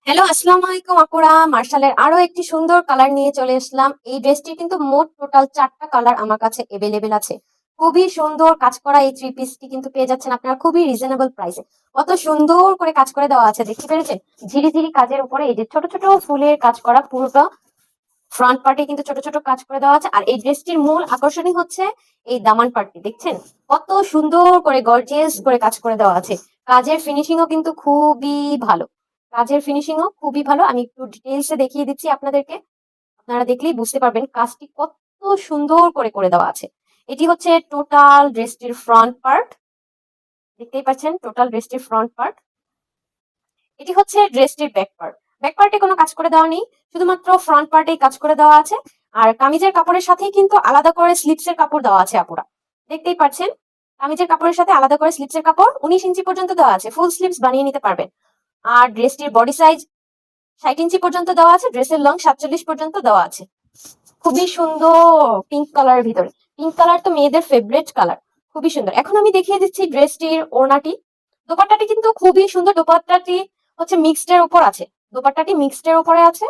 Hello, আসসালামু আলাইকুম আপুরা। মার্শালের আরো একটি সুন্দর কালার নিয়ে চলে আসলাম। এই ড্রেসটির কিন্তু মোট টোটাল 4টা কালার আমার কাছে এভেলেবেল আছে। খুবই সুন্দর কাজ করা এই থ্রি পিসটি কিন্তু পেয়ে যাচ্ছেন আপনারা খুবই রিজনেবল প্রাইসে। কত সুন্দর করে কাজ করে দেওয়া আছে দেখতে পেরেছেন? ঝিরি ঝিরি কাজের উপরে এই যে ছোট ছোট ফুলের কাজ করা পুরোটা ফ্রন্ট পার্টে কিন্তু ছোট ছোট কাজ করে দেওয়া আছে। আর এই ড্রেসটির মূল আকর্ষণই হচ্ছে এই দামান পার্টটি, দেখছেন কত সুন্দর করে গর্জিয়াস করে কাজ করে দেওয়া আছে। কাজের ফিনিশিংও কিন্তু খুবই ভালো। কাজের ফিনিশিংও খুবই ভালো। আমি একটু ডিটেলসে দেখিয়ে দিচ্ছি আপনাদেরকে, আপনারা দেখলেই বুঝতে পারবেন কাজটি কত সুন্দর করে করে দেওয়া আছে। এটি হচ্ছে টোটাল ড্রেসটির ফ্রন্ট পার্ট, দেখতেই পাচ্ছেন টোটাল ড্রেসটির ফ্রন্ট পার্ট। এটি হচ্ছে ড্রেসটির ব্যাক পার্ট। ব্যাক পার্টে কোনো কাজ করে দেওয়া নেই, শুধুমাত্র ফ্রন্ট পার্টেই কাজ করে দেওয়া আছে। আর কামিজের কাপড়ের সাথেই কিন্তু আলাদা করে স্লিপসের কাপড় দেওয়া আছে আপুরা, দেখতেই পাচ্ছেন। কামিজের কাপড়ের সাথে আলাদা করে স্লিপসের কাপড় 19 ইঞ্চি পর্যন্ত দেওয়া আছে, ফুল স্লিপস বানিয়ে নিতে পারবেন। আর ড্রেসটির বডি সাইজ 60 ইঞ্চি পর্যন্ত দেওয়া আছে, ড্রেসের লং 47 পর্যন্ত দেওয়া আছে। খুবই সুন্দর পিঙ্ক কালারের ভিতরে। পিঙ্ক কালার তো মেয়েদের ফেভারিট কালার, খুবই সুন্দর। এখন আমি দেখিয়ে দিচ্ছি ড্রেসটির ওড়নাটি। দোপাট্টাটি কিন্তু খুবই সুন্দর। দোপাট্টাটি হচ্ছে মিক্সড এর উপর আছে, দোপাট্টাটি মিক্সড এর উপরে আছে।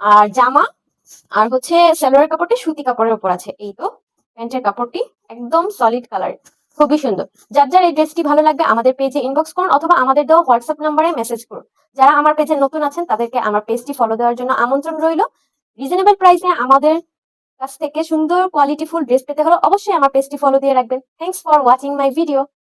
আর জামা আর হচ্ছে সালোয়ার কাপড়টি সুতি কাপড়ের উপর আছে। এই তো প্যান্টের কাপড়টি একদম সলিড কালার, খুবই সুন্দর। যার যার এই ড্রেসটি ভালো লাগবে আমাদের পেজে ইনবক্স করুন অথবা আমাদের দেওয়া হোয়াটসঅ্যাপ নাম্বারে মেসেজ করুন। যারা আমার পেজে নতুন আছেন তাদেরকে আমার পেজটি ফলো দেওয়ার জন্য আমন্ত্রণ রইল। রিজনেবল প্রাইসে আমাদের কাছ থেকে সুন্দর কোয়ালিটিফুল ড্রেস পেতে হলে অবশ্যই আমার পেজটি ফলো দিয়ে রাখবেন। Thanks for watching my video.